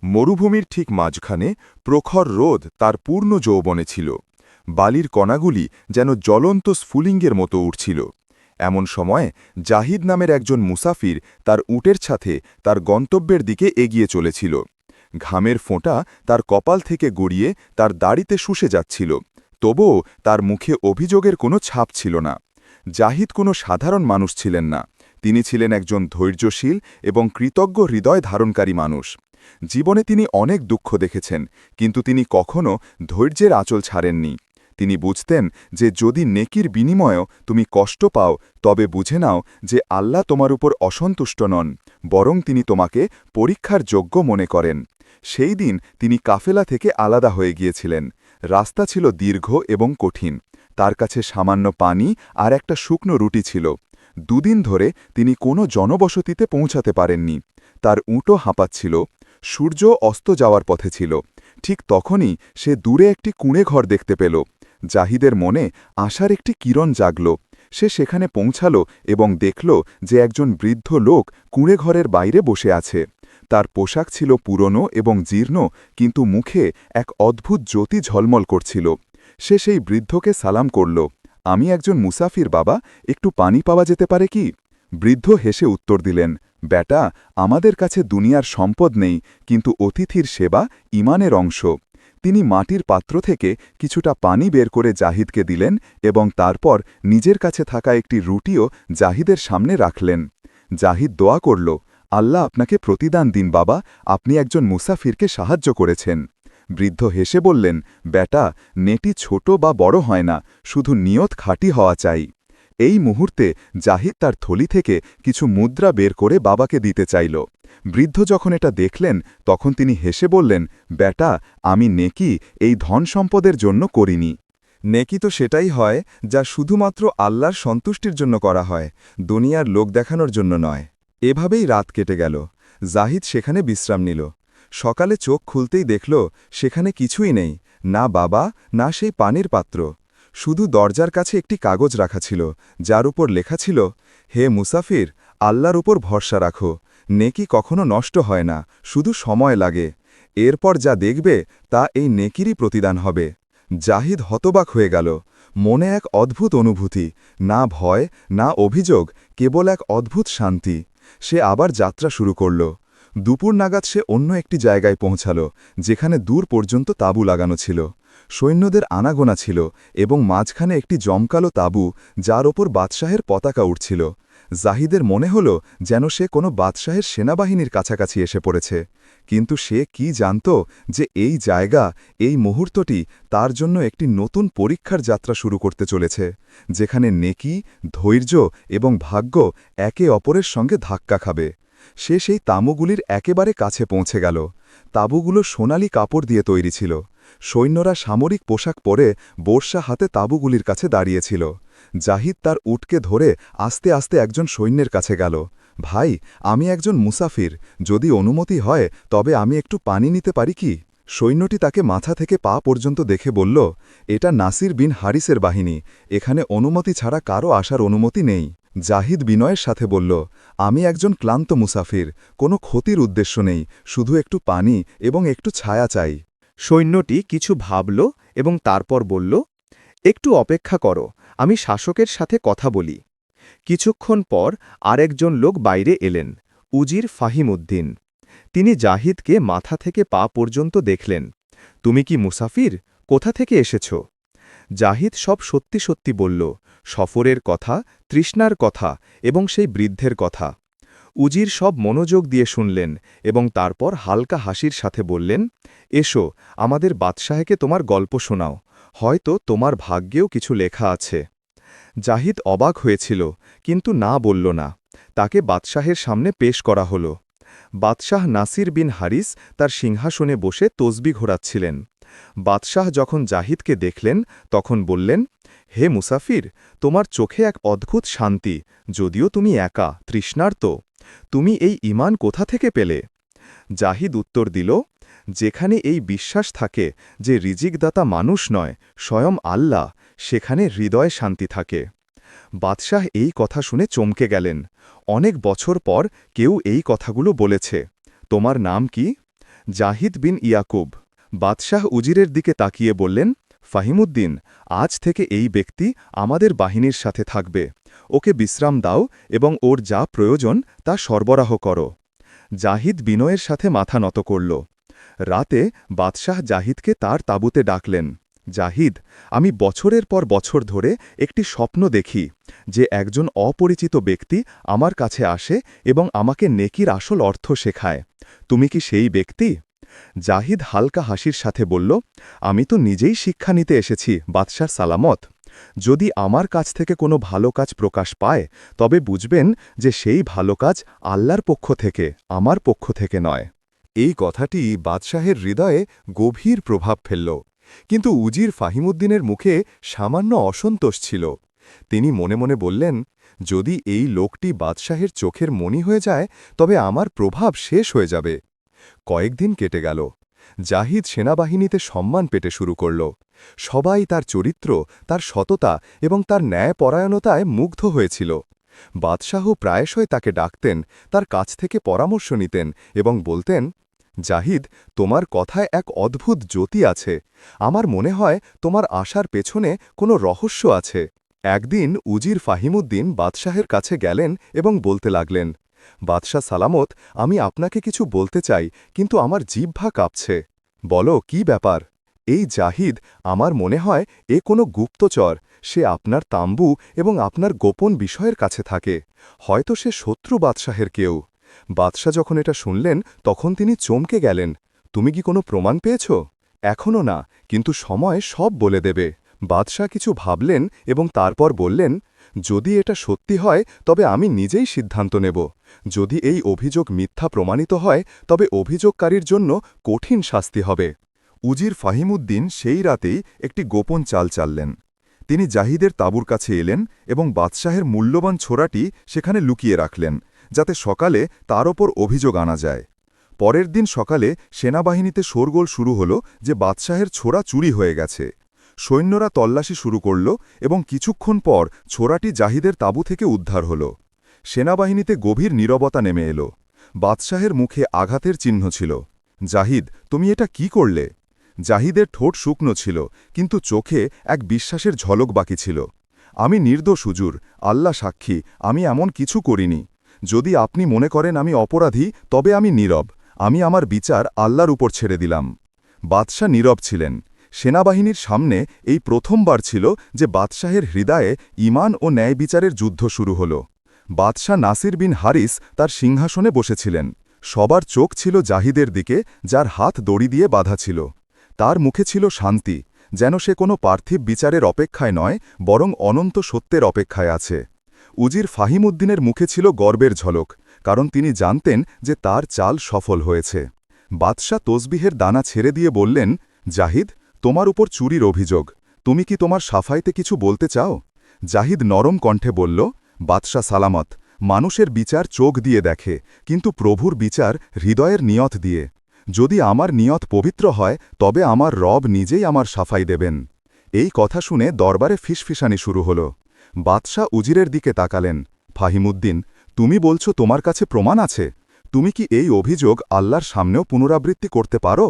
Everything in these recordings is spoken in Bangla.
মরুভূমির ঠিক মাঝখানে প্রখর রোদ তার পূর্ণ যৌবনে ছিল। বালির কণাগুলি যেন জ্বলন্ত স্ফুলিঙ্গের মতো উঠছিল। এমন সময়ে জাহিদ নামের একজন মুসাফির তার উটের সাথে তার গন্তব্যের দিকে এগিয়ে চলেছিল। ঘামের ফোঁটা তার কপাল থেকে গড়িয়ে তার দাড়িতে শুষে যাচ্ছিল, তবুও তার মুখে অভিযোগের কোনো ছাপ ছিল না। জাহিদ কোনো সাধারণ মানুষ ছিলেন না, তিনি ছিলেন একজন ধৈর্যশীল এবং কৃতজ্ঞ হৃদয় ধারণকারী মানুষ। জীবনে তিনি অনেক দুঃখ দেখেছেন, কিন্তু তিনি কখনও ধৈর্যের আঁচল ছাড়েননি। তিনি বুঝতেন যে যদি নেকির বিনিময়েও তুমি কষ্ট পাও, তবে বুঝে নাও যে আল্লাহ তোমার উপর অসন্তুষ্ট নন, বরং তিনি তোমাকে পরীক্ষার যোগ্য মনে করেন। সেই দিন তিনি কাফেলা থেকে আলাদা হয়ে গিয়েছিলেন। রাস্তা ছিল দীর্ঘ এবং কঠিন। তার কাছে সামান্য পানি আর একটা শুকনো রুটি ছিল। দুদিন ধরে তিনি কোনো জনবসতিতে পৌঁছাতে পারেননি। তার উটও হাঁপাচ্ছিল। সূর্য অস্ত যাওয়ার পথে ছিল। ঠিক তখনই সে দূরে একটি কুঁড়েঘর দেখতে পেল। জাহিদের মনে আশার একটি কিরণ জাগল। সে সেখানে পৌঁছাল এবং দেখল যে একজন বৃদ্ধ লোক কুঁড়েঘরের বাইরে বসে আছে। তার পোশাক ছিল পুরনো এবং জীর্ণ, কিন্তু মুখে এক অদ্ভুত জ্যোতি ঝলমল করছিল। সে সেই বৃদ্ধকে সালাম করল। আমি একজন মুসাফির বাবা, একটু পানি পাওয়া যেতে পারে কি? বৃদ্ধ হেসে উত্তর দিলেন, বেটা, আমাদের কাছে দুনিয়ার সম্পদ নেই, কিন্তু অতিথির সেবা ঈমানের অংশ। তিনি মাটির পাত্র থেকে কিছুটা পানি বের করে জাহিদকে দিলেন এবং তারপর নিজের কাছে থাকা একটি রুটিও জাহিদের সামনে রাখলেন। জাহিদ দোয়া করল, আল্লাহ আপনাকে প্রতিদান দিন বাবা, আপনি একজন মুসাফিরকে সাহায্য করেছেন। বৃদ্ধ হেসে বললেন, বেটা, নেটি ছোট বা বড় হয় না, শুধু নিয়ত খাঁটি হওয়া চাই। এই মুহূর্তে জাহিদ তার থলি থেকে কিছু মুদ্রা বের করে বাবাকে দিতে চাইল। বৃদ্ধ যখন এটা দেখলেন, তখন তিনি হেসে বললেন, বেটা, আমি নেকি এই ধন সম্পদের জন্য করিনি। নেকি তো সেটাই হয় যা শুধুমাত্র আল্লাহর সন্তুষ্টির জন্য করা হয়, দুনিয়ার লোক দেখানোর জন্য নয়। এভাবেই রাত কেটে গেল। জাহিদ সেখানে বিশ্রাম নিল। সকালে চোখ খুলতেই দেখল সেখানে কিছুই নেই, না বাবা, না সেই পানির পাত্র। শুধু দরজার কাছে একটি কাগজ রাখা ছিল, যার উপর লেখা ছিল, হে মুসাফির, আল্লাহর উপর ভরসা রাখো, নেকি কখনো নষ্ট হয় না, শুধু সময় লাগে। এরপর যা দেখবে তা এই নেকিরই প্রতিদান হবে। জাহিদ হতবাক হয়ে গেল। মনে এক অদ্ভুত অনুভূতি, না ভয়, না অভিযোগ, কেবল এক অদ্ভুত শান্তি। সে আবার যাত্রা শুরু করল। দুপুর নাগাদ সে অন্য একটি জায়গায় পৌঁছাল, যেখানে দূর পর্যন্ত তাঁবু লাগানো ছিল। সৈন্যদের আনাগোনা ছিল এবং মাঝখানে একটি জমকালো তাঁবু, যার ওপর বাদশাহের পতাকা উঠছিল। জাহিদের মনে হল যেন সে কোনো বাদশাহের সেনাবাহিনীর কাছাকাছি এসে পড়েছে। কিন্তু সে কি জানত যে এই জায়গা, এই মুহূর্তটি তার জন্য একটি নতুন পরীক্ষার যাত্রা শুরু করতে চলেছে, যেখানে নেকি, ধৈর্য এবং ভাগ্য একে অপরের সঙ্গে ধাক্কা খাবে। সে সেই তাঁবুগুলির একেবারে কাছে পৌঁছে গেল। তাঁবুগুলো সোনালি কাপড় দিয়ে তৈরি ছিল। সৈন্যরা সামরিক পোশাক পরে বর্শা হাতে তাঁবুগুলির কাছে দাঁড়িয়েছিল। জাহিদ তার উটকে ধরে আস্তে আস্তে একজন সৈন্যের কাছে গেল। ভাই, আমি একজন মুসাফির, যদি অনুমতি হয় তবে আমি একটু পানি নিতে পারি কি? সৈন্যটি তাকে মাথা থেকে পা পর্যন্ত দেখে বলল, এটা নাসির বিন হারিসের বাহিনী, এখানে অনুমতি ছাড়া কারও আসার অনুমতি নেই। জাহিদ বিনয়ের সাথে বলল, আমি একজন ক্লান্ত মুসাফির, কোনো ক্ষতির উদ্দেশ্য নেই, শুধু একটু পানি এবং একটু ছায়া চাই। সৈন্যটি কিছু ভাবল এবং তারপর বলল, একটু অপেক্ষা করো, আমি শাসকের সাথে কথা বলি। কিছুক্ষণ পর আরেকজন লোক বাইরে এলেন, উজির ফাহিমউদ্দিন। তিনি জাহিদকে মাথা থেকে পা পর্যন্ত দেখলেন। তুমি কি মুসাফির? কোথা থেকে এসেছ? জাহিদ সব সত্যি সত্যি বলল, সফরের কথা, তৃষ্ণার কথা এবং সেই বৃদ্ধের কথা। উজির সব মনোযোগ দিয়ে শুনলেন এবং তারপর হালকা হাসির সাথে বললেন, এসো, আমাদের বাদশাহকে তোমার গল্প শোনাও, হয়তো তোমার ভাগ্যেও কিছু লেখা আছে। জাহিদ অবাক হয়েছিল, কিন্তু না বলল না। তাকে বাদশাহের সামনে পেশ করা হল। বাদশাহ নাসির বিন হারিস তার সিংহাসনে বসে তসবি ঘোরাচ্ছিলেন। বাদশাহ যখন জাহিদকে দেখলেন, তখন বললেন, হে মুসাফির, তোমার চোখে এক অদ্ভুত শান্তি, যদিও তুমি একা, তৃষ্ণার্ত। তুমি এই ঈমান কোথা থেকে পেলে? জাহিদ উত্তর দিল, যেখানে এই বিশ্বাস থাকে যে রিজিকদাতা মানুষ নয়, স্বয়ং আল্লাহ, সেখানে হৃদয়ে শান্তি থাকে। বাদশাহ এই কথা শুনে চমকে গেলেন। অনেক বছর পর কেউ এই কথাগুলো বলেছে। তোমার নাম কি? জাহিদ বিন ইয়াকুব বাদশাহ উজিরের দিকে তাকিয়ে বললেন, ফাহিমুদ্দিন, আজ থেকে এই ব্যক্তি আমাদের বাহিনীর সাথে থাকবে। ওকে বিশ্রাম দাও এবং ওর যা প্রয়োজন তা সরবরাহ করো। জাহিদ বিনয়ের সাথে মাথা নত করল। রাতে বাদশাহ জাহিদকে তার তাঁবুতে ডাকলেন। জাহিদ, আমি বছরের পর বছর ধরে একটি স্বপ্ন দেখি যে একজন অপরিচিত ব্যক্তি আমার কাছে আসে এবং আমাকে নেকির আসল অর্থ শেখায়। তুমি কি সেই ব্যক্তি? জাহিদ হালকা হাসির সাথে বলল, আমি তো নিজেই শিক্ষা নিতে এসেছি, বাদশার সালামত। যদি আমার কাছ থেকে কোনো ভালো কাজ প্রকাশ পায় তবে বুঝবেন যে সেই ভালো কাজ আল্লাহর পক্ষ থেকে, আমার পক্ষ থেকে নয়। এই কথাটি বাদশাহের হৃদয়ে গভীর প্রভাব ফেলল, কিন্তু উজির ফাহিমুদ্দিনের মুখে সামান্য অসন্তোষ ছিল। তিনি মনে মনে বললেন, যদি এই লোকটি বাদশাহের চোখের মণি হয়ে যায় তবে আমার প্রভাব শেষ হয়ে যাবে। কয়েকদিন কেটে গেল। জাহিদ সেনাবাহিনীতে সম্মান পেতে শুরু করল। সবাই তার চরিত্র, তার সততা এবং তার ন্যায়পরায়ণতায় মুগ্ধ হয়েছিল। বাদশাহ প্রায়শই তাকে ডাকতেন, তার কাছ থেকে পরামর্শ নিতেন এবং বলতেন, জাহিদ, তোমার কথায় এক অদ্ভুত জ্যোতি আছে। আমার মনে হয় তোমার আশার পেছনে কোনো রহস্য আছে। একদিন উজির ফাহিমুদ্দিন বাদশাহের কাছে গেলেন এবং বলতে লাগলেন, বাদশাহ সালামত, আমি আপনাকে কিছু বলতে চাই, কিন্তু আমার জিহ্বা কাঁপছে। বলো, কি ব্যাপার? এই জাহিদ, আমার মনে হয় এ কোনো গুপ্তচর। সে আপনার তাম্বু এবং আপনার গোপন বিষয়ের কাছে থাকে। হয়তো সে শত্রু বাদশাহের কেউ। বাদশাহ যখন এটা শুনলেন তখন তিনি চমকে গেলেন। তুমি কি কোনো প্রমাণ পেয়েছ? এখনও না, কিন্তু সময় সব বলে দেবে। বাদশাহ কিছু ভাবলেন এবং তারপর বললেন, যদি এটা সত্যি হয় তবে আমি নিজেই সিদ্ধান্ত নেব। যদি এই অভিযোগ মিথ্যা প্রমাণিত হয় তবে অভিযোগকারীর জন্য কঠিন শাস্তি হবে। উজির ফাহিমুদ্দিন সেই রাতেই একটি গোপন চাল চাললেন। তিনি জাহিদের তাঁবুর কাছে এলেন এবং বাদশাহের মূল্যবান ছোরাটি সেখানে লুকিয়ে রাখলেন, যাতে সকালে তার ওপর অভিযোগ আনা যায়। পরের দিন সকালে সেনাবাহিনীতে শোরগোল শুরু হল যে বাদশাহের ছোরা চুরি হয়ে গেছে। সৈন্যরা তল্লাশি শুরু করল এবং কিছুক্ষণ পর ছোরাটি জাহিদের তাঁবু থেকে উদ্ধার হল। সেনাবাহিনীতে গভীর নীরবতা নেমে এল। বাদশাহের মুখে আঘাতের চিহ্ন ছিল। জাহিদ, তুমি এটা কি করলে? জাহিদের ঠোঁট শুকনো ছিল, কিন্তু চোখে এক বিশ্বাসের ঝলক বাকি ছিল। আমি নির্দোষ হুজুর, আল্লাহ সাক্ষী, আমি এমন কিছু করিনি। যদি আপনি মনে করেন আমি অপরাধী তবে আমি নীরব। আমি আমার বিচার আল্লাহর উপর ছেড়ে দিলাম। বাদশাহ নীরব ছিলেন। সেনাবাহিনীর সামনে এই প্রথমবার ছিল যে বাদশাহের হৃদয়ে ঈমান ও ন্যায় বিচারের যুদ্ধ শুরু হল। বাদশাহ নাসির বিন হারিস তার সিংহাসনে বসেছিলেন। সবার চোখ ছিল জাহিদের দিকে, যার হাত দড়ি দিয়ে বাঁধা ছিল। তার মুখে ছিল শান্তি, যেন সে কোনো পার্থিব বিচারের অপেক্ষায় নয়, বরং অনন্ত সত্যের অপেক্ষায় আছে। উজির ফাহিমুদ্দিনের মুখে ছিল গর্বের ঝলক, কারণ তিনি জানতেন যে তার চাল সফল হয়েছে। বাদশাহ তসবিহের দানা ছেড়ে দিয়ে বললেন, জাহিদ, তোমার উপর চুরির অভিযোগ। তুমি কি তোমার সাফাইতে কিছু বলতে চাও? জাহিদ নরম কণ্ঠে বলল, বাদশাহ সালামত, মানুষের বিচার চোখ দিয়ে দেখে, কিন্তু প্রভুর বিচার হৃদয়ের নিয়ত দিয়ে। যদি আমার নিয়ত পবিত্র হয় তবে আমার রব নিজেই আমার সাফাই দেবেন। এই কথা শুনে দরবারে ফিসফিসানি শুরু হল। বাদশাহ উজিরের দিকে তাকালেন। ফাহিমুদ্দিন, তুমি বলছো তোমার কাছে প্রমাণ আছে? তুমি কি এই অভিযোগ আল্লাহর সামনেও পুনরাবৃত্তি করতে পারো?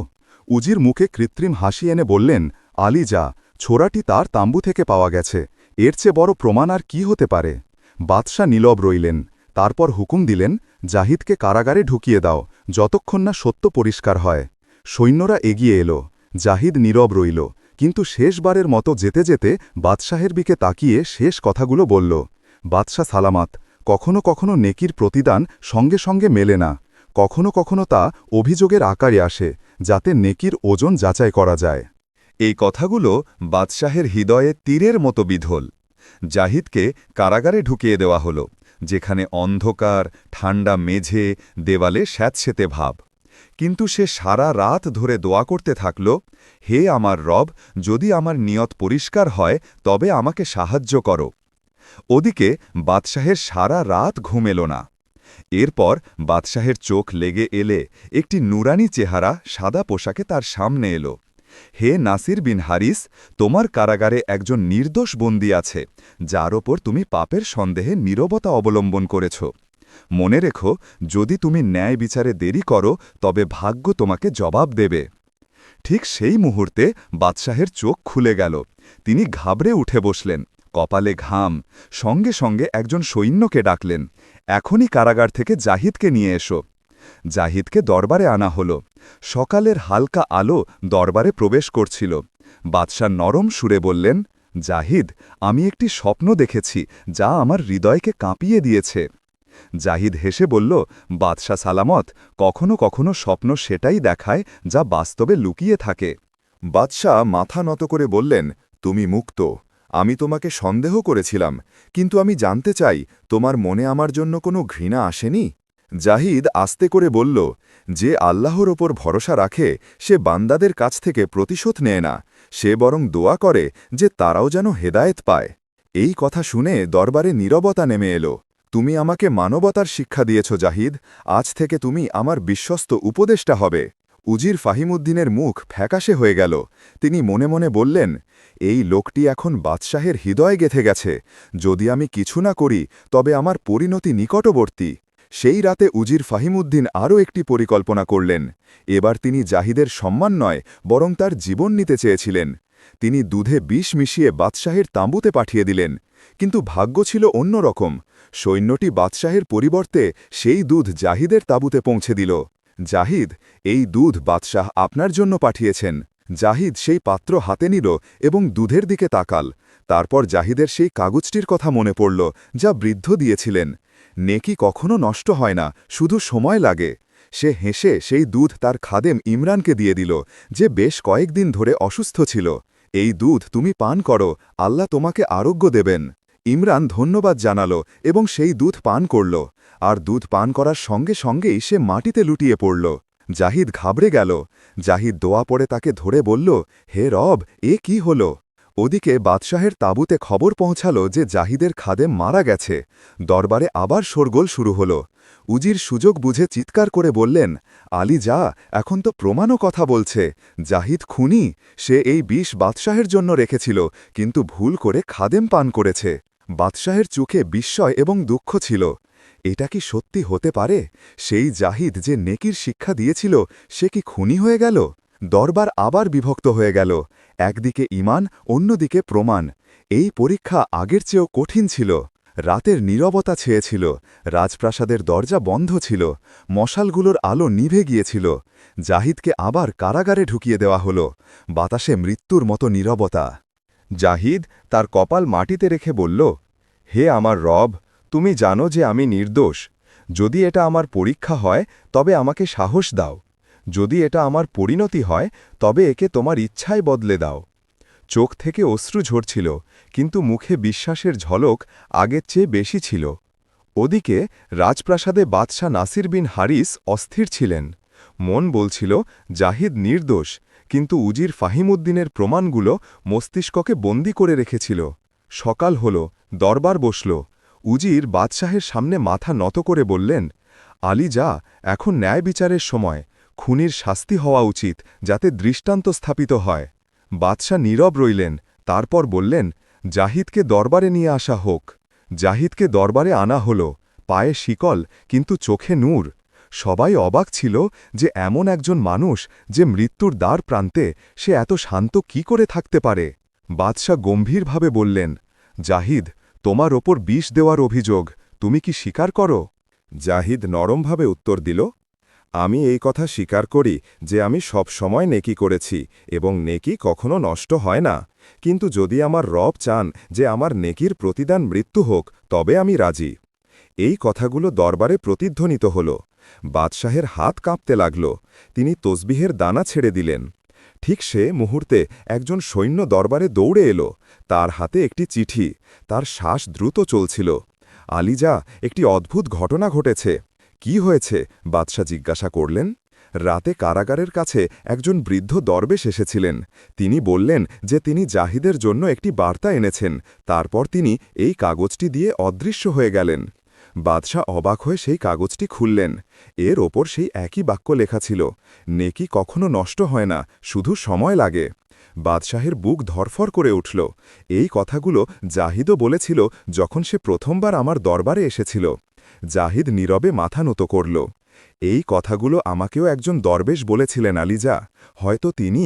উজির মুখে কৃত্রিম হাসি এনে বললেন, আলী যা, ছোরাটি তার তাম্বু থেকে পাওয়া গেছে। এর চেয়ে বড় প্রমাণ আর কি হতে পারে? বাদশাহ নীরব রইলেন। তারপর হুকুম দিলেন, জাহিদকে কারাগারে ঢুকিয়ে দাও, যতক্ষণ না সত্য পরিষ্কার হয়। সৈন্যরা এগিয়ে এলো। জাহিদ নীরব রইল, কিন্তু শেষবারের মতো যেতে যেতে বাদশাহের দিকে তাকিয়ে শেষ কথাগুলো বলল, বাদশাহ সালামাত, কখনো কখনো নেকির প্রতিদান সঙ্গে সঙ্গে মেলে না। কখনো কখনো তা অভিযোগের আকারে আসে, যাতে নেকির ওজন যাচাই করা যায়। এই কথাগুলো বাদশাহের হৃদয়ে তীরের মতো বিধল। জাহিদকে কারাগারে ঢুকিয়ে দেওয়া হল, যেখানে অন্ধকার, ঠান্ডা মেঝে, দেওয়ালে স্যাঁতসেঁতে ভাব। কিন্তু সে সারা রাত ধরে দোয়া করতে থাকল, হে আমার রব, যদি আমার নিয়ত পরিষ্কার হয় তবে আমাকে সাহায্য করো। ওদিকে বাদশাহের সারা রাত ঘুম এল না। এরপর বাদশাহের চোখ লেগে এলে একটি নুরানি চেহারা সাদা পোশাকে তার সামনে এলো। হে নাসির বিন হারিস, তোমার কারাগারে একজন নির্দোষ বন্দী আছে, যার ওপর তুমি পাপের সন্দেহে নীরবতা অবলম্বন করেছ। মনে রেখো, যদি তুমি ন্যায় বিচারে দেরি করো তবে ভাগ্য তোমাকে জবাব দেবে। ঠিক সেই মুহূর্তে বাদশাহের চোখ খুলে গেল। তিনি ঘাবড়ে উঠে বসলেন, কপালে ঘাম। সঙ্গে সঙ্গে একজন সৈন্যকে ডাকলেন, এখনই কারাগার থেকে জাহিদকে নিয়ে এসো। জাহিদকে দরবারে আনা হল। সকালের হালকা আলো দরবারে প্রবেশ করছিল। বাদশাহ নরম সুরে বললেন, জাহিদ, আমি একটি স্বপ্ন দেখেছি যা আমার হৃদয়কে কাঁপিয়ে দিয়েছে। জাহিদ হেসে বলল, বাদশাহ সালামত, কখনো কখনো স্বপ্ন সেটাই দেখায় যা বাস্তবে লুকিয়ে থাকে। বাদশাহ মাথা নত করে বললেন, তুমি মুক্ত। আমি তোমাকে সন্দেহ করেছিলাম, কিন্তু আমি জানতে চাই, তোমার মনে আমার জন্য কোনো ঘৃণা আসেনি? জাহিদ আস্তে করে বলল, যে আল্লাহর ওপর ভরসা রাখে সে বান্দাদের কাছ থেকে প্রতিশোধ নেয় না, সে বরং দোয়া করে যে তারাও যেন হেদায়েত পায়। এই কথা শুনে দরবারে নীরবতা নেমে এলো। তুমি আমাকে মানবতার শিক্ষা দিয়েছ জাহিদ, আজ থেকে তুমি আমার বিশ্বস্ত উপদেষ্টা হবে। উজির ফাহিমুদ্দিনের মুখ ফ্যাকাশে হয়ে গেল। তিনি মনে মনে বললেন, এই লোকটি এখন বাদশাহের হৃদয়ে গেঁথে গেছে। যদি আমি কিছু না করি তবে আমার পরিণতি নিকটবর্তী। সেই রাতে উজির ফাহিমুদ্দিন আরও একটি পরিকল্পনা করলেন। এবার তিনি জাহিদের সম্মান নয়, বরং তার জীবন নিতে চেয়েছিলেন। তিনি দুধে বিষ মিশিয়ে বাদশাহের তাঁবুতে পাঠিয়ে দিলেন। কিন্তু ভাগ্য ছিল অন্যরকম। সৈন্যটি বাদশাহের পরিবর্তে সেই দুধ জাহিদের তাঁবুতে পৌঁছে দিল। জাহিদ, এই দুধ বাদশাহ আপনার জন্য পাঠিয়েছেন। জাহিদ সেই পাত্র হাতে নিল এবং দুধের দিকে তাকাল। তারপর জাহিদের সেই কাগজটির কথা মনে পড়ল যা বৃদ্ধ দিয়েছিলেন। নেকি কখনো নষ্ট হয় না, শুধু সময় লাগে। সে হেসে সেই দুধ তার খাদেম ইমরানকে দিয়ে দিল, যে বেশ কয়েকদিন ধরে অসুস্থ ছিল। এই দুধ তুমি পান করো, আল্লাহ তোমাকে আরোগ্য দেবেন। ইমরান ধন্যবাদ জানালো এবং সেই দুধ পান করল। আর দুধ পান করার সঙ্গে সঙ্গেই সে মাটিতে লুটিয়ে পড়ল। জাহিদ ঘাবড়ে গেল। জাহিদ দোয়া পড়ে তাকে ধরে বলল, হে রব, এ কি হল? ওদিকে বাদশাহের তাঁবুতে খবর পৌঁছাল যে জাহিদের খাদেম মারা গেছে। দরবারে আবার শোরগোল শুরু হল। উজির সুযোগ বুঝে চিৎকার করে বললেন, আলী যা, এখন তো প্রমাণও কথা বলছে। জাহিদ খুনি। সে এই বিষ বাদশাহের জন্য রেখেছিল, কিন্তু ভুল করে খাদেম পান করেছে। বাদশাহের চোখে বিস্ময় এবং দুঃখ ছিল। এটা কি সত্যি হতে পারে? সেই জাহিদ যে নেকির শিক্ষা দিয়েছিল, সে কি খুনি হয়ে গেল? দরবার আবার বিভক্ত হয়ে গেল। একদিকে ঈমান, অন্যদিকে প্রমাণ। এই পরীক্ষা আগের চেয়েও কঠিন ছিল। রাতের নীরবতা ছেয়েছিল। রাজপ্রাসাদের দরজা বন্ধ ছিল। মশালগুলোর আলো নিভে গিয়েছিল। জাহিদকে আবার কারাগারে ঢুকিয়ে দেওয়া হল। বাতাসে মৃত্যুর মতো নীরবতা। জাহিদ তার কপাল মাটিতে রেখে বলল, হে আমার রব, তুমি জানো যে আমি নির্দোষ। যদি এটা আমার পরীক্ষা হয় তবে আমাকে সাহস দাও। যদি এটা আমার পরিণতি হয় তবে একে তোমার ইচ্ছায় বদলে দাও। চোখ থেকে অশ্রু ঝরছিল, কিন্তু মুখে বিশ্বাসের ঝলক আগের চেয়ে বেশি ছিল। ওদিকে রাজপ্রাসাদে বাদশাহ নাসির বিন হারিস অস্থির ছিলেন। মন বলছিল জাহিদ নির্দোষ, কিন্তু উজির ফাহিমুদ্দিনের প্রমাণগুলো মস্তিষ্ককে বন্দী করে রেখেছিল। সকাল হল, দরবার বসল। উজির বাদশাহের সামনে মাথা নত করে বললেন, আলী যা, এখন ন্যায় বিচারের সময়। খুনির শাস্তি হওয়া উচিত, যাতে দৃষ্টান্ত স্থাপিত হয়। বাদশাহ নীরব রইলেন, তারপর বললেন, জাহিদকে দরবারে নিয়ে আসা হোক। জাহিদকে দরবারে আনা হল। পায়ে শিকল, কিন্তু চোখে নূর। সবাই অবাক ছিল যে এমন একজন মানুষ, যে মৃত্যুর দ্বার প্রান্তে, সে এত শান্ত কি করে থাকতে পারে। বাদশাহ গম্ভীরভাবে বললেন, জাহিদ, তোমার ওপর বিষ দেওয়ার অভিযোগ, তুমি কি স্বীকার করো? জাহিদ নরমভাবে উত্তর দিল, আমি এই কথা স্বীকার করি যে আমি সব সময় নেকি করেছি এবং নেকি কখনো নষ্ট হয় না। কিন্তু যদি আমার রব চান যে আমার নেকির প্রতিদান মৃত্যু হোক, তবে আমি রাজি। এই কথাগুলো দরবারে প্রতিধ্বনিত হল। বাদশাহের হাত কাঁপতে লাগল। তিনি তসবিহের দানা ছেড়ে দিলেন। ঠিক সে মুহূর্তে একজন সৈন্য দরবারে দৌড়ে এলো। তার হাতে একটি চিঠি। তার শ্বাস দ্রুত চলছিল। আলীজা, একটি অদ্ভুত ঘটনা ঘটেছে। কি হয়েছে? বাদশাহ জিজ্ঞাসা করলেন। রাতে কারাগারের কাছে একজন বৃদ্ধ দরবেশ এসেছিলেন। তিনি বললেন যে তিনি জাহিদের জন্য একটি বার্তা এনেছেন। তারপর তিনি এই কাগজটি দিয়ে অদৃশ্য হয়ে গেলেন। বাদশাহ অবাক হয়ে সেই কাগজটি খুললেন। এর ওপর সেই একই বাক্য লেখা ছিল, নেকি কখনো নষ্ট হয় না, শুধু সময় লাগে। বাদশাহের বুক ধরফর করে উঠল। এই কথাগুলো জাহিদও বলেছিল যখন সে প্রথমবার আমার দরবারে এসেছিল। জাহিদ নীরবে মাথা নত করল। এই কথাগুলো আমাকেও একজন দরবেশ বলেছিলেন আলিজা, হয়তো তিনি